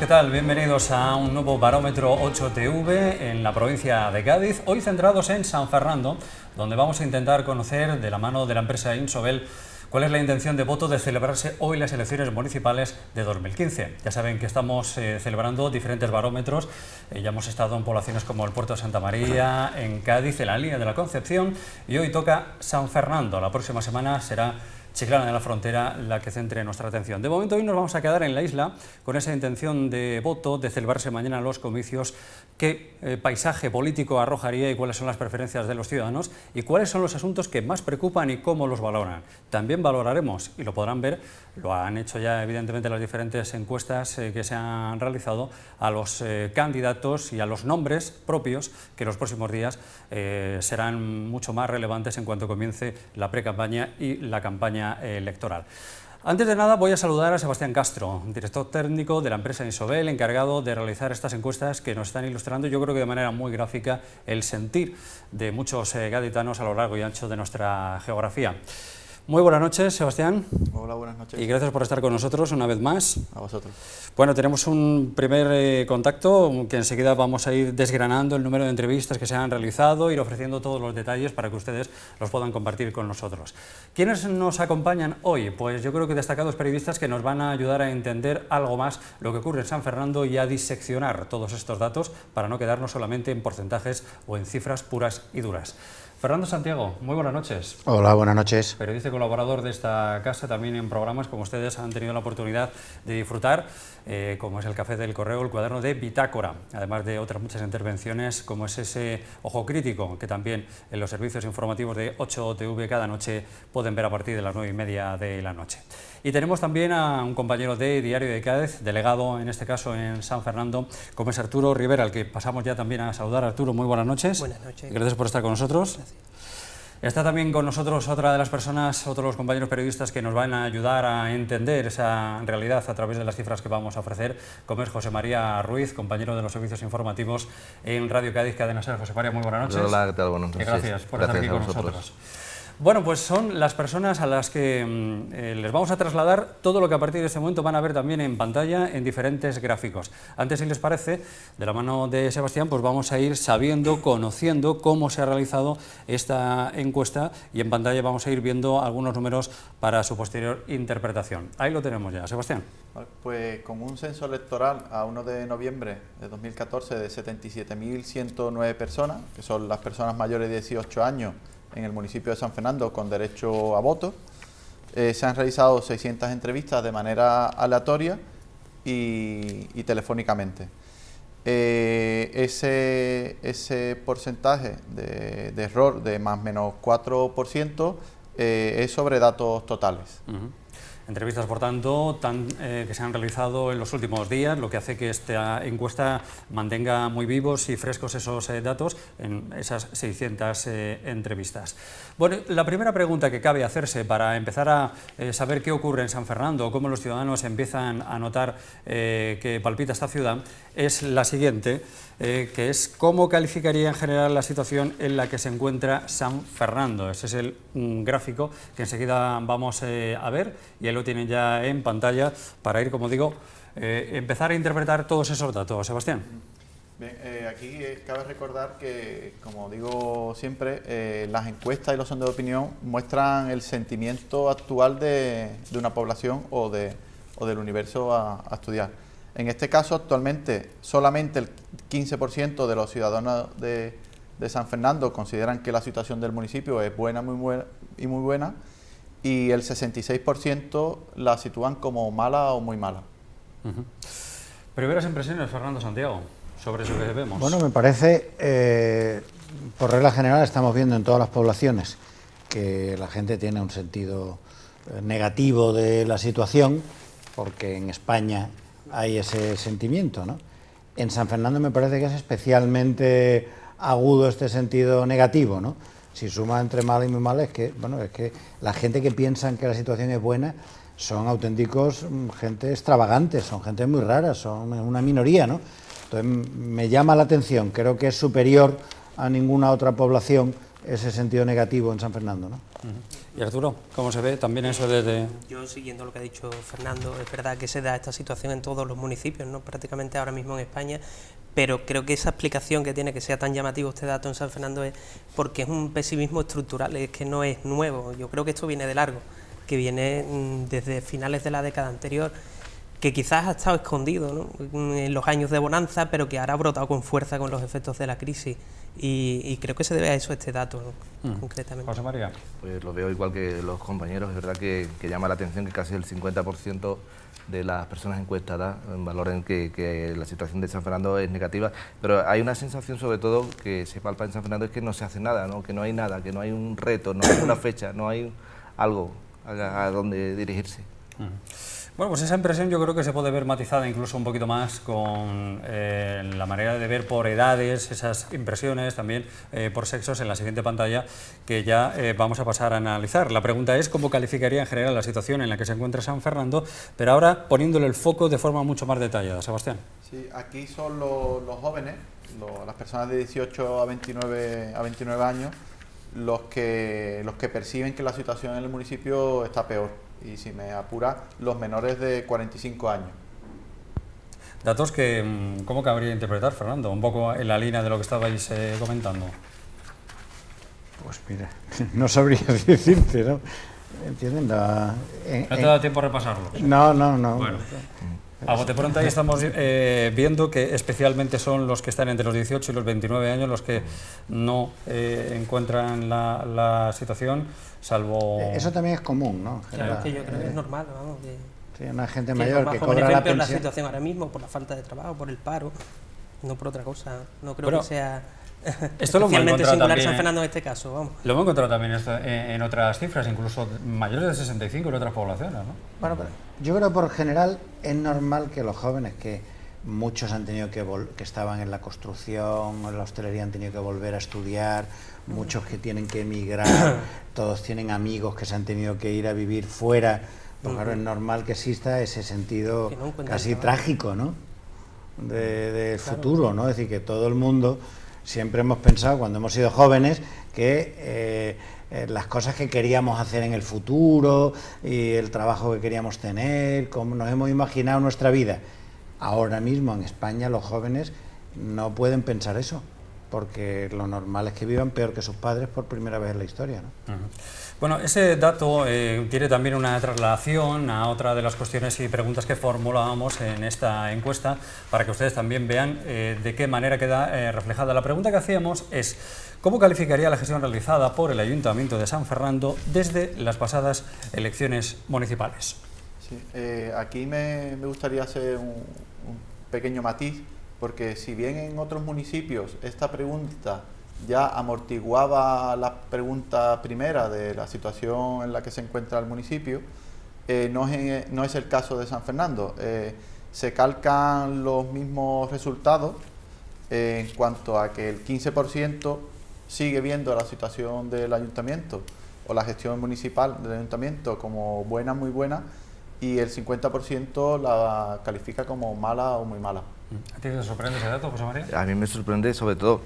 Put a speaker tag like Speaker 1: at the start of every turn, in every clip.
Speaker 1: tal? Bienvenidos a un nuevo barómetro 8TV en la provincia de Cádiz, hoy centrados en San Fernando, donde vamos a intentar conocer de la mano de la empresa Insobel cuál es la intención de voto de celebrarse hoy las elecciones municipales de 2015. Ya saben que estamos celebrando diferentes barómetros, ya hemos estado en poblaciones como el Puerto de Santa María, en Cádiz, en la línea de la Concepción, y hoy toca San Fernando. La próxima semana será Chiclana de la Frontera la que centre nuestra atención. De momento hoy nos vamos a quedar en la isla con esa intención de voto, de celebrarse mañana los comicios, qué paisaje político arrojaría y cuáles son las preferencias de los ciudadanos y cuáles son los asuntos que más preocupan y cómo los valoran. También valoraremos, y lo podrán ver, lo han hecho ya evidentemente las diferentes encuestas que se han realizado, a los candidatos y a los nombres propios que en los próximos días serán mucho más relevantes en cuanto comience la pre-campaña y la campaña electoral. Antes de nada voy a saludar a Sebastián Castro, director técnico de la empresa Insobel, encargado de realizar estas encuestas que nos están ilustrando, yo creo que de manera muy gráfica, el sentir de muchos gaditanos a lo largo y ancho de nuestra geografía. Muy buenas noches, Sebastián.
Speaker 2: Hola, buenas noches.
Speaker 1: Y gracias por estar con nosotros una vez más.
Speaker 2: A vosotros.
Speaker 1: Bueno, tenemos un primer contacto que enseguida vamos a ir desgranando el número de entrevistas que se han realizado, ir ofreciendo todos los detalles para que ustedes los puedan compartir con nosotros. ¿Quiénes nos acompañan hoy? Pues yo creo que destacados periodistas que nos van a ayudar a entender algo más lo que ocurre en San Fernando y a diseccionar todos estos datos para no quedarnos solamente en porcentajes o en cifras puras y duras. Fernando Santiago, muy buenas noches.
Speaker 3: Hola, buenas noches.
Speaker 1: Periodista y colaborador de esta casa, también en programas como ustedes han tenido la oportunidad de disfrutar, como es el Café del Correo, el cuaderno de Bitácora, además de otras muchas intervenciones como es ese Ojo Crítico, que también en los servicios informativos de 8TV cada noche pueden ver a partir de las 9:30 de la noche. Y tenemos también a un compañero de Diario de Cádiz, delegado en este caso en San Fernando, como es Arturo Rivera, al que pasamos ya también a saludar. Arturo, muy buenas noches.
Speaker 4: Buenas noches.
Speaker 1: Gracias por estar con nosotros.
Speaker 4: Gracias.
Speaker 1: Está también con nosotros otra de las personas, otros de los compañeros periodistas que nos van a ayudar a entender esa realidad a través de las cifras que vamos a ofrecer, como es José María Ruiz, compañero de los servicios informativos en Radio Cádiz, Cadena SER. José María, muy buenas noches.
Speaker 5: Hola, ¿qué tal? Buenas noches.
Speaker 1: Gracias por estar aquí con nosotros. Bueno, pues son las personas a las que les vamos a trasladar todo lo que a partir de este momento van a ver también en pantalla en diferentes gráficos. Antes, si les parece, de la mano de Sebastián, pues vamos a ir sabiendo, conociendo cómo se ha realizado esta encuesta y en pantalla vamos a ir viendo algunos números para su posterior interpretación. Ahí lo tenemos ya. Sebastián.
Speaker 2: Pues con un censo electoral a 1 de noviembre de 2014 de 77.109 personas, que son las personas mayores de 18 años, en el municipio de San Fernando con derecho a voto. Se han realizado 600 entrevistas de manera aleatoria y telefónicamente. Ese porcentaje de error de más o menos 4% es sobre datos totales.
Speaker 1: Entrevistas, por tanto, que se han realizado en los últimos días, lo que hace que esta encuesta mantenga muy vivos y frescos esos datos en esas 600 entrevistas. Bueno, la primera pregunta que cabe hacerse para empezar a saber qué ocurre en San Fernando, cómo los ciudadanos empiezan a notar que palpita esta ciudad, es la siguiente, que es cómo calificaría en general la situación en la que se encuentra San Fernando. Ese es el gráfico que enseguida vamos a ver y ahí lo tienen ya en pantalla para ir, como digo, empezar a interpretar todos esos datos. Sebastián.
Speaker 2: Bien, aquí cabe recordar que, como digo siempre, las encuestas y los sondeos de opinión muestran el sentimiento actual de una población o del universo a estudiar. En este caso, actualmente, solamente el 15% de los ciudadanos de San Fernando consideran que la situación del municipio es buena, muy buena, y el 66% la sitúan como mala o muy mala.
Speaker 1: Primeras impresiones, Fernando Santiago, sobre eso que vemos.
Speaker 3: Bueno, me parece, por regla general, estamos viendo en todas las poblaciones que la gente tiene un sentido negativo de la situación, porque en España hay ese sentimiento, ¿no? En San Fernando me parece que es especialmente agudo este sentido negativo, ¿no? Si suma entre mal y muy mal, es que la gente que piensa que la situación es buena son auténticos gente extravagantes, son gente muy rara, son una minoría, ¿no? Entonces me llama la atención, creo que es superior a ninguna otra población ese sentido negativo en San Fernando, ¿no?
Speaker 1: Y Arturo, ¿cómo se ve también eso desde...?
Speaker 4: Yo, siguiendo lo que ha dicho Fernando, es verdad que se da esta situación en todos los municipios, ¿no? Prácticamente ahora mismo en España, pero creo que esa explicación que tiene que sea tan llamativo este dato en San Fernando es porque es un pesimismo estructural, es que no es nuevo. Yo creo que esto viene de largo, que viene desde finales de la década anterior, que quizás ha estado escondido, ¿no?, en los años de bonanza, pero que ahora ha brotado con fuerza con los efectos de la crisis. Y creo que se debe a eso este dato, ¿no?, concretamente.
Speaker 1: José María.
Speaker 5: Pues lo veo igual que los compañeros, es verdad que llama la atención que casi el 50% de las personas encuestadas valoren que la situación de San Fernando es negativa, pero hay una sensación sobre todo que se palpa en San Fernando, es que no se hace nada, ¿no?, que no hay nada, que no hay un reto, no hay una fecha, no hay algo a donde dirigirse.
Speaker 1: Bueno, pues esa impresión yo creo que se puede ver matizada incluso un poquito más con la manera de ver por edades, esas impresiones también por sexos en la siguiente pantalla que ya vamos a pasar a analizar. La pregunta es cómo calificaría en general la situación en la que se encuentra San Fernando, pero ahora poniéndole el foco de forma mucho más detallada. Sebastián.
Speaker 2: Sí, aquí son los jóvenes, las personas de 18 a 29 años, los que perciben que la situación en el municipio está peor. Y si me apura, los menores de 45 años.
Speaker 1: Datos que, ¿cómo cabría interpretar, Fernando? Un poco en la línea de lo que estabais comentando.
Speaker 3: Pues mira, no sabría decirte, ¿no? ¿Entienden?
Speaker 1: ¿No te da tiempo a repasarlo?
Speaker 3: No.
Speaker 1: Bueno. A bote pronto ahí estamos viendo que especialmente son los que están entre los 18 y los 29 años los que no encuentran la situación, salvo...
Speaker 3: Eso también es común, ¿no?
Speaker 4: Claro, que yo creo que es normal, vamos,
Speaker 3: sí, una gente
Speaker 4: que
Speaker 3: mayor
Speaker 4: los
Speaker 3: que
Speaker 4: más jóvenes
Speaker 3: cobra
Speaker 4: ven
Speaker 3: la
Speaker 4: peor la
Speaker 3: pensión.
Speaker 4: situación ahora mismo por la falta de trabajo, por el paro, no por otra cosa. No creo
Speaker 1: Pero
Speaker 4: que sea
Speaker 1: esto lo hemos
Speaker 4: especialmente
Speaker 1: encontrado
Speaker 4: singular
Speaker 1: también,
Speaker 4: San Fernando en este caso, vamos.
Speaker 1: Lo hemos encontrado también esto en otras cifras, incluso mayores de 65 en otras poblaciones, ¿no?
Speaker 3: Bueno, pero yo creo que por general es normal que los jóvenes, que muchos han tenido que estaban en la construcción o en la hostelería, han tenido que volver a estudiar, muchos que tienen que emigrar, todos tienen amigos que se han tenido que ir a vivir fuera, pues claro, es normal que exista ese sentido casi trágico, ¿no?, del futuro, ¿no? Es decir, que todo el mundo siempre hemos pensado, cuando hemos sido jóvenes, que las cosas que queríamos hacer en el futuro y el trabajo que queríamos tener, cómo nos hemos imaginado nuestra vida. Ahora mismo en España los jóvenes no pueden pensar eso, porque lo normal es que vivan peor que sus padres por primera vez en la historia, ¿no?
Speaker 1: Bueno, ese dato tiene también una traslación a otra de las cuestiones y preguntas que formulábamos en esta encuesta, para que ustedes también vean de qué manera queda reflejada. La pregunta que hacíamos es: ¿cómo calificaría la gestión realizada por el Ayuntamiento de San Fernando desde las pasadas elecciones municipales?
Speaker 2: Sí, aquí me gustaría hacer un pequeño matiz, porque si bien en otros municipios esta pregunta ya amortiguaba la pregunta primera de la situación en la que se encuentra el municipio, no es el caso de San Fernando. Se calcan los mismos resultados en cuanto a que el 15% sigue viendo la situación del ayuntamiento o la gestión municipal del ayuntamiento como buena, muy buena, y el 50% la califica como mala o muy mala.
Speaker 1: ¿A ti te sorprende ese dato, José María?
Speaker 5: A mí me sorprende, sobre todo,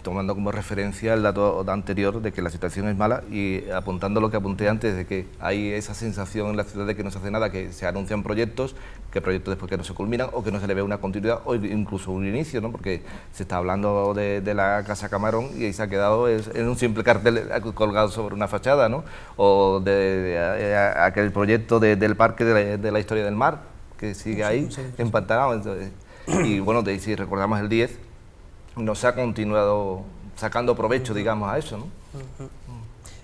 Speaker 5: tomando como referencia el dato anterior de que la situación es mala y apuntando lo que apunté antes, de que hay esa sensación en la ciudad de que no se hace nada, que se anuncian proyectos, que proyectos después que no se culminan o que no se le ve una continuidad o incluso un inicio, ¿no? Porque se está hablando de la Casa Camarón y ahí se ha quedado en un simple cartel colgado sobre una fachada, ¿no? O de aquel proyecto del Parque de la Historia del Mar, que sigue ahí empantanado. Entonces, y bueno, si recordamos el 10, no se ha continuado sacando provecho, digamos, a eso, ¿no?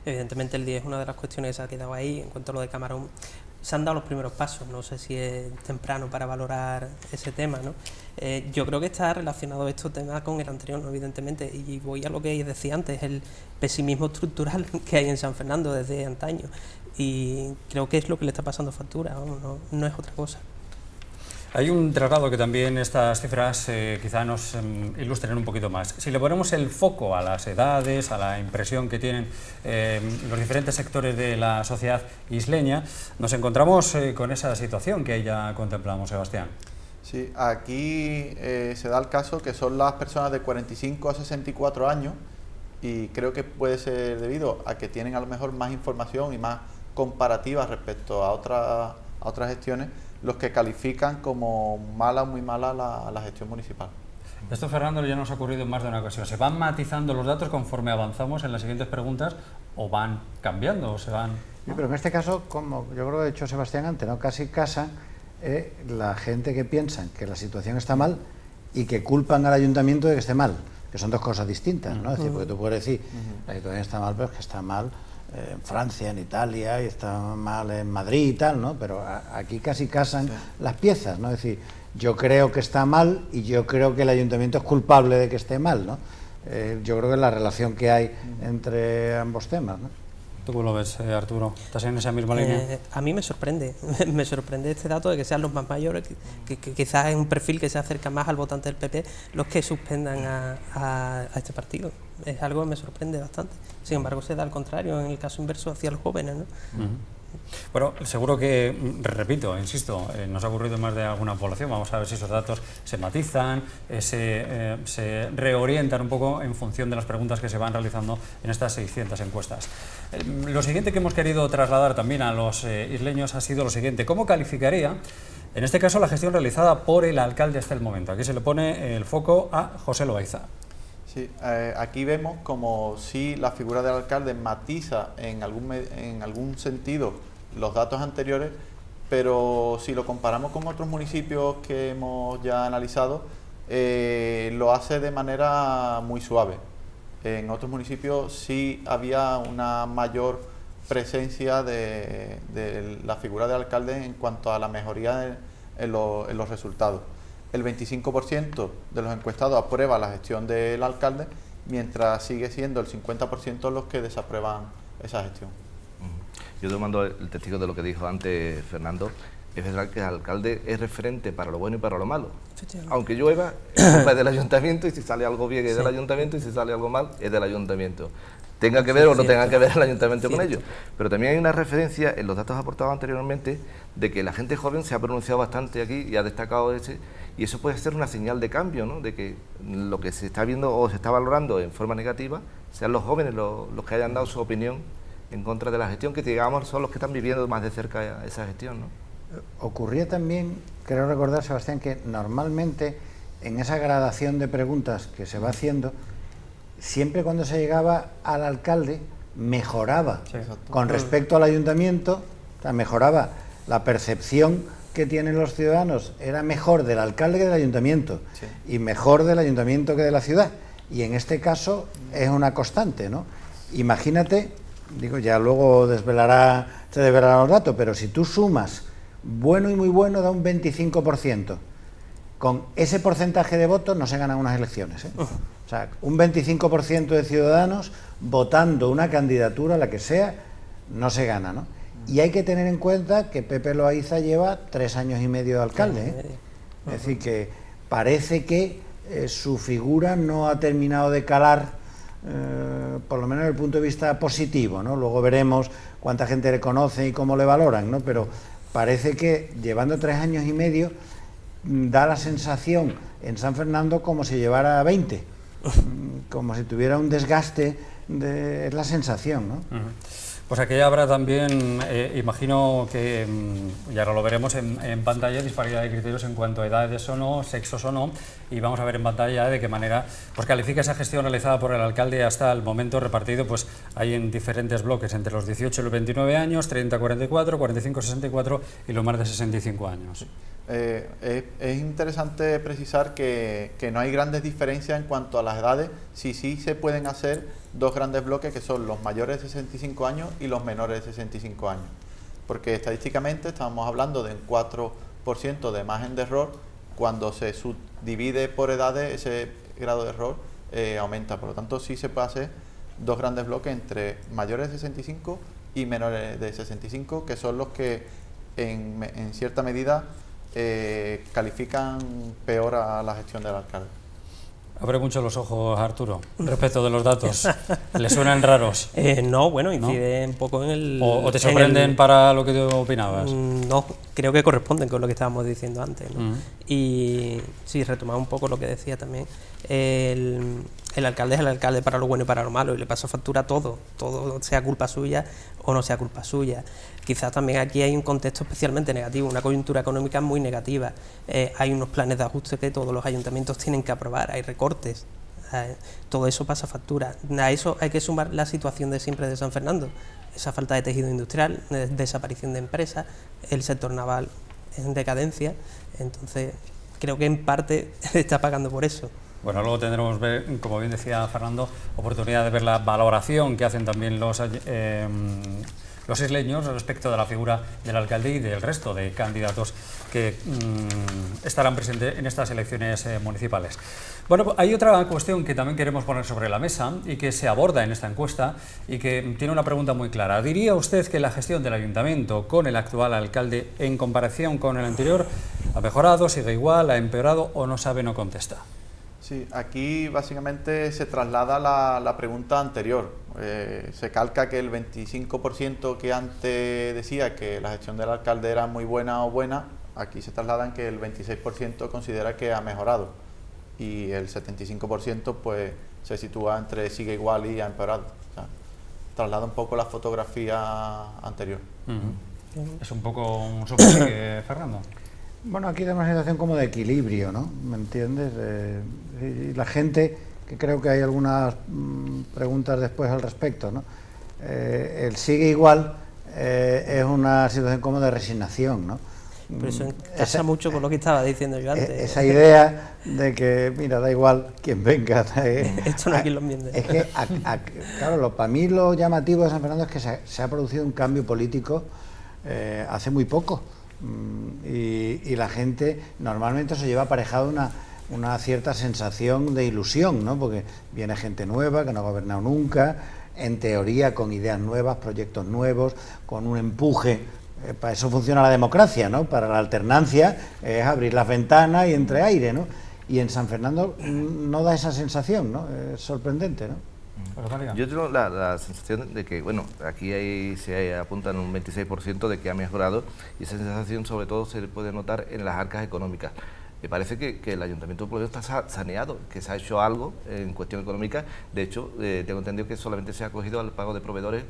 Speaker 4: Evidentemente el 10 es una de las cuestiones que se ha quedado ahí. En cuanto a lo de Camarón, se han dado los primeros pasos, no sé si es temprano para valorar ese tema, ¿no? Yo creo que está relacionado este tema con el anterior, ¿no? Evidentemente, y voy a lo que decía antes, el pesimismo estructural que hay en San Fernando desde antaño, y creo que es lo que le está pasando factura, vamos, no es otra cosa.
Speaker 1: Hay un traslado que también estas cifras quizá nos ilustren un poquito más. Si le ponemos el foco a las edades, a la impresión que tienen los diferentes sectores de la sociedad isleña, nos encontramos con esa situación que ahí ya contemplamos, Sebastián.
Speaker 2: Sí, aquí se da el caso que son las personas de 45 a 64 años y creo que puede ser debido a que tienen a lo mejor más información y más comparativa respecto a otras gestiones, los que califican como mala o muy mala la gestión municipal.
Speaker 1: Esto, Fernando, ya nos ha ocurrido en más de una ocasión. ¿Se van matizando los datos conforme avanzamos en las siguientes preguntas o van cambiando o se van...?
Speaker 3: Sí, pero en este caso, como yo creo que ha dicho Sebastián antes, ¿no? Casi casan la gente que piensa que la situación está mal y que culpan al ayuntamiento de que esté mal, que son dos cosas distintas, ¿no? Es decir, porque tú puedes decir, la situación está mal, pero es que está mal en Francia, en Italia, y está mal en Madrid y tal, ¿no? Pero aquí casi casan las piezas, ¿no? Es decir, yo creo que está mal y yo creo que el ayuntamiento es culpable de que esté mal, ¿no? Yo creo que es la relación que hay entre ambos temas, ¿no?
Speaker 1: ¿Tú cómo lo ves, Arturo? ¿Estás en esa misma línea?
Speaker 4: A mí me sorprende este dato de que sean los más mayores, que quizás es un perfil que se acerca más al votante del PP, los que suspendan a este partido. Es algo que me sorprende bastante. Sin embargo, se da al contrario, en el caso inverso, hacia los jóvenes, ¿no?
Speaker 1: Bueno, seguro que, repito, insisto, nos ha ocurrido en más de alguna población. Vamos a ver si esos datos se matizan, se reorientan un poco en función de las preguntas que se van realizando en estas 600 encuestas. Lo siguiente que hemos querido trasladar también a los isleños ha sido lo siguiente: ¿cómo calificaría, en este caso, la gestión realizada por el alcalde hasta el momento? Aquí se le pone el foco a José Loaiza.
Speaker 2: Sí, aquí vemos como si la figura del alcalde matiza en algún sentido los datos anteriores, pero si lo comparamos con otros municipios que hemos ya analizado, lo hace de manera muy suave. En otros municipios sí había una mayor presencia de la figura del alcalde en cuanto a la mejoría en los resultados. El 25% de los encuestados aprueba la gestión del alcalde, mientras sigue siendo el 50% los que desaprueban esa gestión.
Speaker 5: Yo tomando el testigo de lo que dijo antes Fernando, es verdad que el alcalde es referente para lo bueno y para lo malo. Aunque llueva, es del ayuntamiento, y si sale algo bien es del ayuntamiento, y si sale algo mal es del ayuntamiento. Tenga que ver o no tenga que ver el ayuntamiento con ello. Pero también hay una referencia en los datos aportados anteriormente de que la gente joven se ha pronunciado bastante aquí y ha destacado ese, y eso puede ser una señal de cambio, ¿no? De que lo que se está viendo o se está valorando en forma negativa sean los jóvenes los que hayan dado su opinión en contra de la gestión, que digamos son los que están viviendo más de cerca esa gestión, ¿no?
Speaker 3: Ocurría también, creo recordar, Sebastián, que normalmente en esa gradación de preguntas que se va haciendo, siempre cuando se llegaba al alcalde mejoraba con respecto al ayuntamiento, o sea, mejoraba la percepción que tienen los ciudadanos, era mejor del alcalde que del ayuntamiento, y mejor del ayuntamiento que de la ciudad, y en este caso es una constante, ¿no? Imagínate, digo, ya luego se desvelarán los datos, pero si tú sumas bueno y muy bueno da un 25%, con ese porcentaje de votos no se ganan unas elecciones, ¿eh? O sea, un 25% de ciudadanos votando una candidatura, la que sea, no se gana, ¿no? Y hay que tener en cuenta que Pepe Loaiza lleva 3 años y medio de alcalde, ¿eh? Es decir, que parece que su figura no ha terminado de calar, por lo menos desde el punto de vista positivo, ¿no? Luego veremos cuánta gente le conoce y cómo le valoran, ¿no? Pero parece que llevando 3 años y medio da la sensación en San Fernando como si llevara 20, como si tuviera un desgaste, es la sensación, ¿no?
Speaker 1: Pues aquí habrá también, imagino que, y ahora lo veremos en pantalla, disparidad de criterios en cuanto a edades o no, sexos o no, y vamos a ver en pantalla de qué manera pues califica esa gestión realizada por el alcalde hasta el momento repartido. Pues hay en diferentes bloques, entre los 18 y los 29 años, 30-44, 45-64 y los más de 65 años.
Speaker 2: Es interesante precisar que no hay grandes diferencias en cuanto a las edades. Sí se pueden hacer dos grandes bloques, que son los mayores de 65 años y los menores de 65 años, porque estadísticamente estamos hablando de un 4% de margen de error. Cuando se subdivide por edades, ese grado de error aumenta. Por lo tanto, sí se puede hacer dos grandes bloques entre mayores de 65 y menores de 65, que son los que en cierta medida califican peor a la gestión del alcalde.
Speaker 1: Abre mucho los ojos, Arturo, respecto de los datos. ¿Le suenan raros?
Speaker 4: No, bueno, incide un poco en el...
Speaker 1: ¿O te sorprenden para lo que tú opinabas?
Speaker 4: No, creo que corresponden con lo que estábamos diciendo antes, ¿no? Y sí, retomar un poco lo que decía también, el el alcalde es el alcalde para lo bueno y para lo malo y le pasa factura a todo sea culpa suya o no sea culpa suya. Quizás también aquí hay un contexto especialmente negativo, una coyuntura económica muy negativa, hay unos planes de ajuste que todos los ayuntamientos tienen que aprobar, hay recortes, todo eso pasa factura. A eso hay que sumar la situación de siempre de San Fernando, esa falta de tejido industrial, desaparición de empresas, el sector naval en decadencia, entonces creo que en parte está pagando por eso.
Speaker 1: Bueno, luego tendremos, como bien decía Fernando, oportunidad de ver la valoración que hacen también los isleños respecto de la figura del alcalde y del resto de candidatos que estarán presentes en estas elecciones municipales. Bueno, hay otra cuestión que también queremos poner sobre la mesa y que se aborda en esta encuesta y que tiene una pregunta muy clara. ¿Diría usted que la gestión del ayuntamiento con el actual alcalde en comparación con el anterior ha mejorado, sigue igual, ha empeorado o no sabe, no contesta?
Speaker 2: Sí, aquí básicamente se traslada la pregunta anterior. Se calca que el 25% que antes decía que la gestión del alcalde era muy buena o buena, aquí se traslada en que el 26% considera que ha mejorado y el 75% pues se sitúa entre sigue igual y ha empeorado. O sea, traslada un poco la fotografía anterior.
Speaker 1: Es un poco un soporte, Fernando.
Speaker 3: Bueno, aquí tenemos una situación como de equilibrio, ¿no? ¿Me entiendes? Y la gente, que creo que hay algunas preguntas después al respecto, ¿no? El sigue igual es una situación como de resignación, ¿no?
Speaker 4: Pero eso encaja mucho con lo que estaba diciendo yo antes.
Speaker 3: Esa idea de que, mira, da igual quién venga.
Speaker 4: Esto no hay quien lo entiende.
Speaker 3: Es que, claro, para mí lo llamativo de San Fernando es que se ha producido un cambio político hace muy poco. Y la gente normalmente se lleva aparejado una cierta sensación de ilusión, ¿no? Porque viene gente nueva que no ha gobernado nunca, en teoría con ideas nuevas, proyectos nuevos, con un empuje. Para eso funciona la democracia, ¿no? Para la alternancia es abrir las ventanas y entre aire, ¿no? Y en San Fernando no da esa sensación, ¿no? Es sorprendente, ¿no?
Speaker 5: Yo tengo la sensación de que, bueno, aquí se apuntan un 26% de que ha mejorado y esa sensación sobre todo se puede notar en las arcas económicas. Me parece que el Ayuntamiento de Pueblo está saneado, que se ha hecho algo en cuestión económica. De hecho, tengo entendido que solamente se ha acogido al pago de proveedores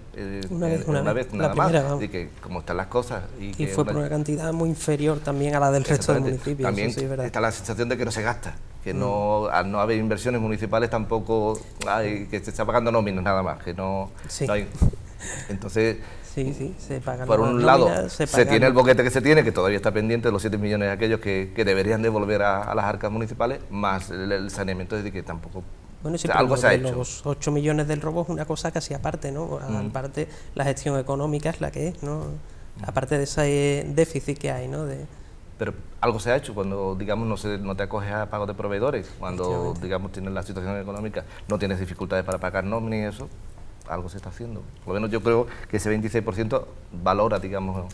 Speaker 5: una vez nada más. Y que como están las cosas...
Speaker 4: Y fue por una cantidad muy inferior también a la del resto del municipio.
Speaker 5: También sí, está la sensación de que no se gasta, que no, al no haber inversiones municipales tampoco hay, que se está pagando nóminas nada más, que no, no hay... Entonces...
Speaker 4: Sí, se pagan.
Speaker 5: Por un lado, se tiene el boquete que se tiene, que todavía está pendiente de los 7 millones aquellos que deberían devolver a las arcas municipales, más el saneamiento, es decir, que tampoco...
Speaker 4: Bueno, sí,
Speaker 5: algo se ha hecho.
Speaker 4: Los 8 millones del robo es una cosa casi aparte, ¿no? Aparte, la gestión económica es la que es, ¿no? Aparte de ese déficit que hay, ¿no?
Speaker 5: Pero algo se ha hecho cuando, digamos, no te acoges a pagos de proveedores, cuando, digamos, tienes la situación económica, no tienes dificultades para pagar nóminas y eso. Algo se está haciendo. Por lo menos yo creo que ese 26% valora, digamos,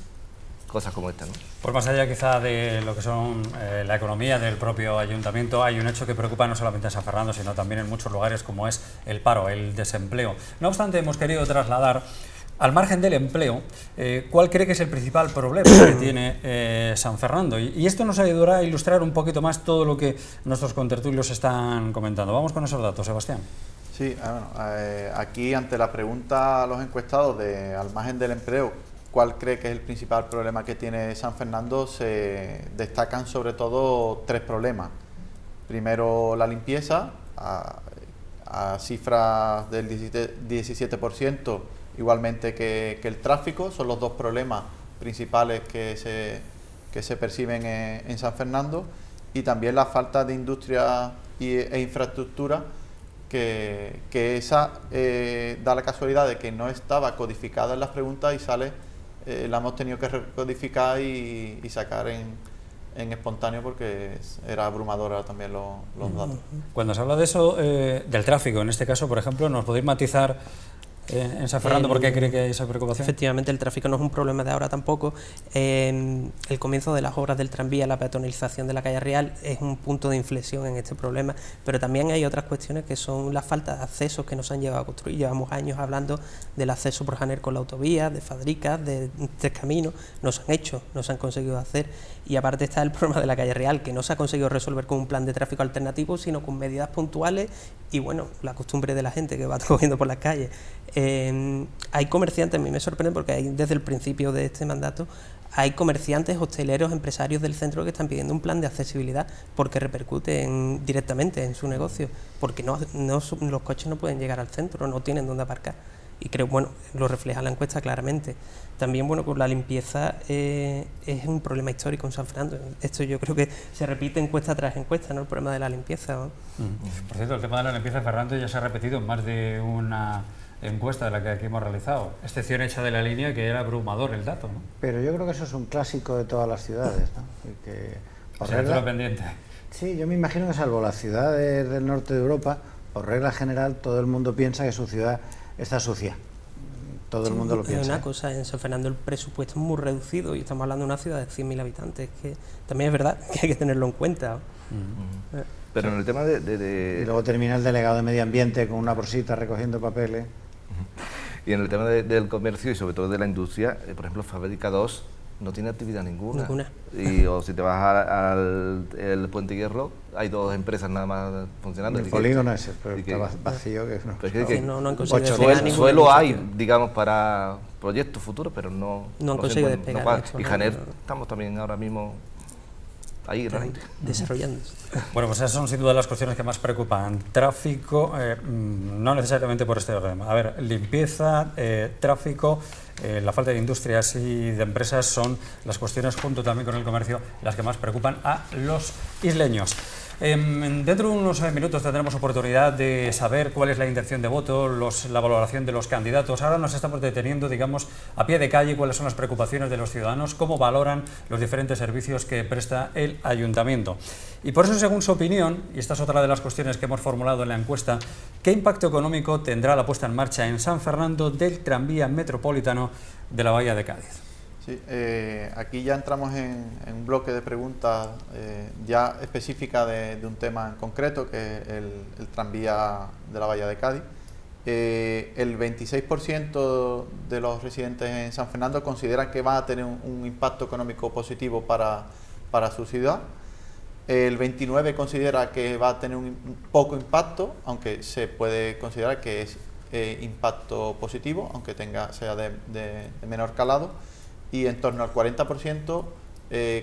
Speaker 5: cosas como esta, ¿no?
Speaker 1: Pues más allá quizá de lo que son la economía del propio ayuntamiento, hay un hecho que preocupa no solamente a San Fernando, sino también en muchos lugares, como es el paro, el desempleo. No obstante, hemos querido trasladar, al margen del empleo, ¿cuál cree que es el principal problema que tiene San Fernando? Y esto nos ayudará a ilustrar un poquito más todo lo que nuestros contertulios están comentando. Vamos con esos datos, Sebastián.
Speaker 2: Sí, bueno, aquí ante la pregunta a los encuestados de al margen del empleo, ¿cuál cree que es el principal problema que tiene San Fernando? Se destacan sobre todo 3 problemas. Primero, la limpieza, a cifras del 17%, igualmente que el tráfico, son los 2 problemas principales que se perciben en San Fernando, y también la falta de industria e infraestructura, que esa da la casualidad de que no estaba codificada en las preguntas y sale, la hemos tenido que recodificar y sacar en espontáneo porque era abrumadora también los datos.
Speaker 1: Cuando se habla de eso, del tráfico, en este caso, por ejemplo, ¿nos podéis matizar en San Fernando? ¿Por qué cree que hay esa preocupación?
Speaker 4: Efectivamente, el tráfico no es un problema de ahora tampoco. El comienzo de las obras del tranvía, la peatonalización de la calle Real, es un punto de inflexión en este problema, pero también hay otras cuestiones que son la falta de accesos que nos han llevado a construir. Llevamos años hablando del acceso por Janer con la autovía, de Fadricas, de Tres Caminos, no se han hecho, no se han conseguido hacer, y aparte está el problema de la calle Real, que no se ha conseguido resolver con un plan de tráfico alternativo, sino con medidas puntuales y, bueno, la costumbre de la gente que va cogiendo por las calles. Hay comerciantes, a mí me sorprende porque desde el principio de este mandato hay comerciantes, hosteleros, empresarios del centro que están pidiendo un plan de accesibilidad porque repercute directamente en su negocio, porque los coches no pueden llegar al centro, no tienen dónde aparcar. Y creo, bueno, lo refleja la encuesta claramente. También, bueno, con la limpieza es un problema histórico en San Fernando. Esto yo creo que se repite encuesta tras encuesta, ¿no? El problema de la limpieza, ¿no?
Speaker 1: Por cierto, el tema de la limpieza en Fernando ya se ha repetido en más de una encuesta de la que aquí hemos realizado, excepción hecha de la línea, que era abrumador el dato, ¿no?
Speaker 3: Pero yo creo que eso es un clásico de todas las ciudades, ¿no? Y que,
Speaker 1: o sea, regla, pendiente.
Speaker 3: Sí, yo me imagino que salvo las ciudades del norte de Europa, por regla general, todo el mundo piensa que su ciudad está sucia. Todo el mundo lo piensa.
Speaker 4: Hay una cosa, en San Fernando el presupuesto es muy reducido y estamos hablando de una ciudad de 100.000 habitantes, que también es verdad que hay que tenerlo en cuenta, ¿no?
Speaker 5: Pero en el tema
Speaker 3: Y luego termina el delegado de Medio Ambiente con una bolsita recogiendo papeles.
Speaker 5: Y en el tema del comercio y sobre todo de la industria, por ejemplo, Fábrica 2 no tiene actividad ninguna. O si te vas al Puente Hierro, hay 2 empresas nada más funcionando.
Speaker 3: El polígono ese, pero está vacío.
Speaker 4: No han conseguido despegar.
Speaker 5: Suelo hay, digamos, para proyectos futuros, pero no
Speaker 4: han conseguido despegar.
Speaker 5: Y Janer, estamos también ahora mismo ahí
Speaker 4: desarrollándose.
Speaker 1: Bueno, pues esas son sin duda las cuestiones que más preocupan. Tráfico, no necesariamente por este orden. A ver, limpieza, tráfico, la falta de industrias y de empresas son las cuestiones, junto también con el comercio, las que más preocupan a los isleños. Dentro de unos minutos tendremos oportunidad de saber cuál es la intención de voto, la valoración de los candidatos. Ahora nos estamos deteniendo, digamos, a pie de calle, cuáles son las preocupaciones de los ciudadanos, cómo valoran los diferentes servicios que presta el ayuntamiento. Y por eso, según su opinión, y esta es otra de las cuestiones que hemos formulado en la encuesta, ¿qué impacto económico tendrá la puesta en marcha en San Fernando del tranvía metropolitano de la Bahía de Cádiz?
Speaker 2: Sí, aquí ya entramos en un bloque de preguntas ya específica de un tema en concreto, que es el tranvía de la Bahía de Cádiz. El 26% de los residentes en San Fernando consideran que va a tener un impacto económico positivo para su ciudad. El 29% considera que va a tener un poco impacto, aunque se puede considerar que es impacto positivo, aunque sea de menor calado. Y en torno al 40%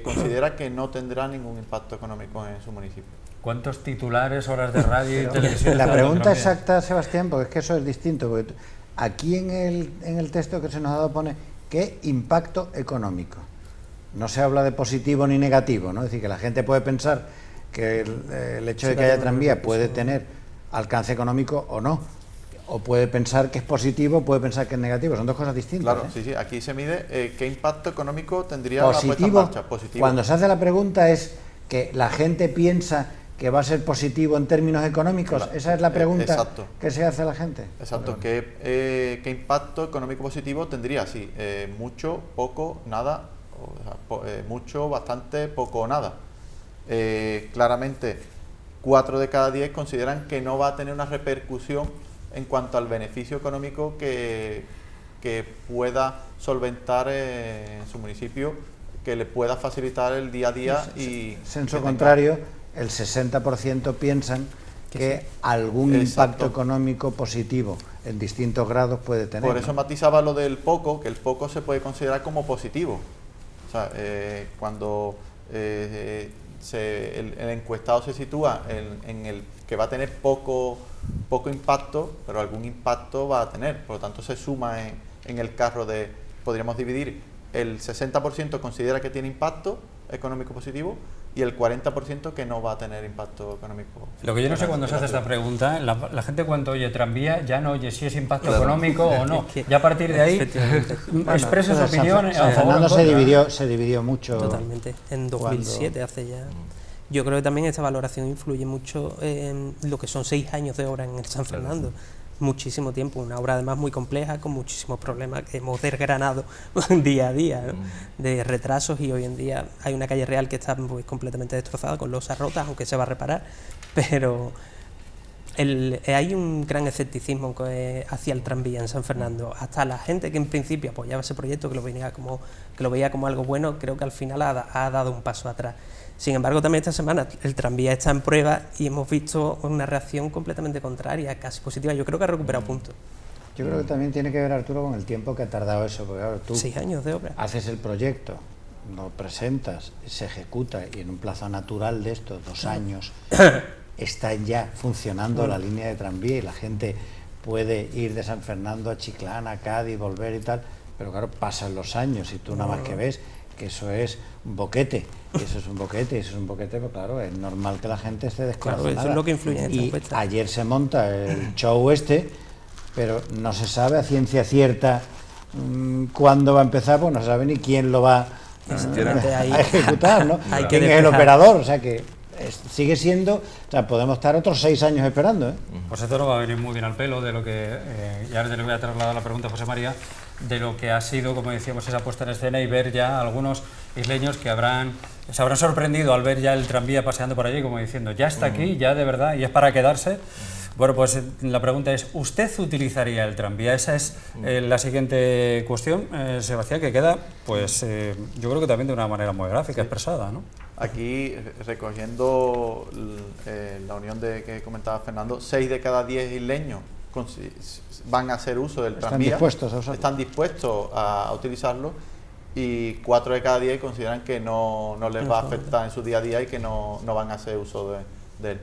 Speaker 2: considera que no tendrá ningún impacto económico en su municipio.
Speaker 1: ¿Cuántos titulares, horas de radio y televisión?
Speaker 3: La pregunta exacta, Sebastián, porque es que eso es distinto, porque aquí en el texto que se nos ha dado pone ¿qué impacto económico? No se habla de positivo ni negativo, ¿no? Es decir, que la gente puede pensar que el hecho de que haya tranvía puede tener alcance económico o no. O puede pensar que es positivo, puede pensar que es negativo. Son dos cosas distintas.
Speaker 2: Claro, sí. Aquí se mide qué impacto económico tendría la puesta en marcha. Positivo.
Speaker 3: Cuando se hace la pregunta es que la gente piensa que va a ser positivo en términos económicos. Claro, esa es la pregunta que se hace a la gente.
Speaker 2: Exacto. ¿Qué impacto económico positivo tendría? Sí, mucho, poco, nada. Mucho, bastante, poco o nada. Claramente, 4 de cada 10 consideran que no va a tener una repercusión en cuanto al beneficio económico que pueda solventar en su municipio, que le pueda facilitar el día a día. Y
Speaker 3: senso contrario, el 60% piensan que algún impacto económico positivo en distintos grados puede tener.
Speaker 2: Por eso matizaba lo del poco, que el poco se puede considerar como positivo. O sea, cuando el encuestado se sitúa en el que va a tener poco impacto, pero algún impacto va a tener. Por lo tanto, se suma en el carro de, podríamos dividir, el 60% considera que tiene impacto económico positivo y el 40% que no va a tener impacto económico.
Speaker 1: Lo que yo no sé cuando se hace esta pregunta, la gente cuando oye tranvía ya no oye si es impacto económico o no. Ya a partir de ahí expresa su opinión a favor o en contra.
Speaker 3: Se dividió mucho.
Speaker 4: Totalmente. En 2007 hace ya. Yo creo que también esta valoración influye mucho en lo que son 6 años de obra en el San Fernando. muchísimo tiempo, una obra además muy compleja, con muchísimos problemas que hemos desgranado día a día, ¿no? De retrasos, y hoy en día hay una calle real que está pues, completamente destrozada, con losas rotas, aunque se va a reparar, pero hay un gran escepticismo hacia el tranvía en San Fernando. Hasta la gente que en principio apoyaba ese proyecto, que lo veía como algo bueno, creo que al final ha dado un paso atrás. Sin embargo, también esta semana el tranvía está en prueba y hemos visto una reacción completamente contraria, casi positiva. Yo creo que ha recuperado puntos.
Speaker 3: Yo creo que también tiene que ver, Arturo, con el tiempo que ha tardado eso, porque claro, tú
Speaker 4: 6 años de obra.
Speaker 3: haces el proyecto, lo presentas, se ejecuta y en un plazo natural de estos 2 años está ya funcionando la línea de tranvía y la gente puede ir de San Fernando a Chiclana, a Cádiz, volver y tal, pero claro, pasan los años y tú nada más que ves que eso es un boquete, y eso es un boquete, y eso es un boquete, pues claro, es normal que la gente esté descorazonada.
Speaker 4: Claro, eso es lo que influye en esta
Speaker 3: Y
Speaker 4: encuesta.
Speaker 3: ayer se monta el show este, pero no se sabe a ciencia cierta cuándo va a empezar, pues no se sabe ni quién lo va a ejecutar, ¿no?
Speaker 4: Hay que
Speaker 3: ¿Quién es el
Speaker 4: despejar.
Speaker 3: operador? O sea que sigue siendo, o sea, podemos estar otros 6 años esperando, ¿eh?
Speaker 1: Pues esto no va a venir muy bien al pelo de lo que, y ahora le voy a trasladar la pregunta a José María, de lo que ha sido, como decíamos, esa puesta en escena y ver ya algunos isleños que se habrán sorprendido al ver ya el tranvía paseando por allí, como diciendo, ya está aquí, ya de verdad, y es para quedarse. Bueno, pues la pregunta es, ¿usted utilizaría el tranvía? Esa es la siguiente cuestión, Sebastián, que queda, pues yo creo que también de una manera muy gráfica, expresada, ¿no?
Speaker 2: Aquí, recogiendo la unión que comentaba Fernando, 6 de cada 10 isleños van a hacer uso del tranvía.
Speaker 3: Dispuestos a usarlo.
Speaker 2: Están dispuestos a utilizarlo, y 4 de cada 10 consideran que no les va a afectar en su día a día y que no van a hacer uso de él.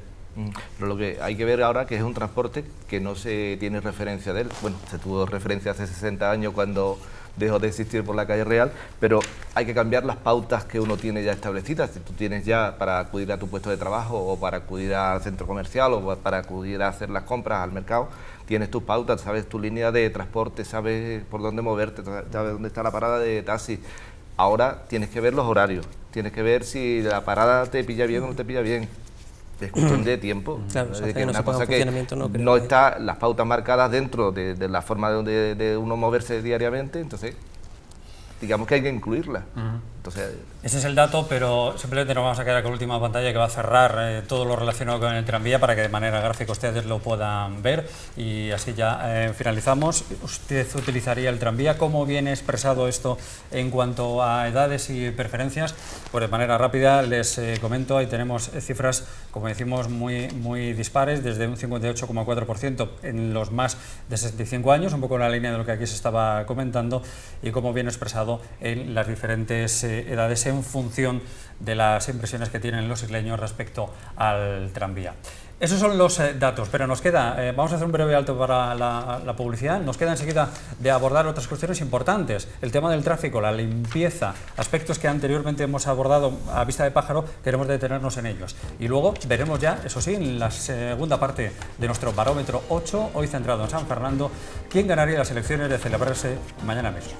Speaker 5: Pero lo que hay que ver ahora que es un transporte que no se tiene referencia de él. Bueno, se tuvo referencia hace 60 años cuando dejó de existir por la calle Real, pero hay que cambiar las pautas que uno tiene ya establecidas. Si tú tienes ya para acudir a tu puesto de trabajo o para acudir al centro comercial o para acudir a hacer las compras al mercado, tienes tus pautas, sabes tu línea de transporte, sabes por dónde moverte, sabes dónde está la parada de taxi. Ahora tienes que ver los horarios, tienes que ver si la parada te pilla bien o no te pilla bien. Es cuestión de tiempo.
Speaker 4: Claro,
Speaker 5: Es
Speaker 4: o sea,
Speaker 5: que
Speaker 4: que no
Speaker 5: una
Speaker 4: se ponga
Speaker 5: cosa
Speaker 4: en
Speaker 5: que
Speaker 4: funcionamiento, no creo
Speaker 5: no
Speaker 4: que-
Speaker 5: está las pautas marcadas dentro de la forma de uno moverse diariamente, entonces digamos que hay que incluirla. Entonces,
Speaker 1: Ese es el dato, pero simplemente nos vamos a quedar con la última pantalla que va a cerrar todo lo relacionado con el tranvía para que de manera gráfica ustedes lo puedan ver, y así ya finalizamos. ¿Usted utilizaría el tranvía? ¿Cómo viene expresado esto en cuanto a edades y preferencias? Pues de manera rápida les comento, ahí tenemos cifras, como decimos, muy dispares, desde un 58,4% en los más de 65 años, un poco en la línea de lo que aquí se estaba comentando, y cómo viene expresado en las diferentes edades en función de las impresiones que tienen los isleños respecto al tranvía. Esos son los datos, pero nos queda, vamos a hacer un breve alto para la publicidad, nos queda enseguida de abordar otras cuestiones importantes, el tema del tráfico, la limpieza, aspectos que anteriormente hemos abordado a vista de pájaro, queremos detenernos en ellos. Y luego veremos ya, eso sí, en la segunda parte de nuestro barómetro 8, hoy centrado en San Fernando, quién ganaría las elecciones de celebrarse mañana mismo.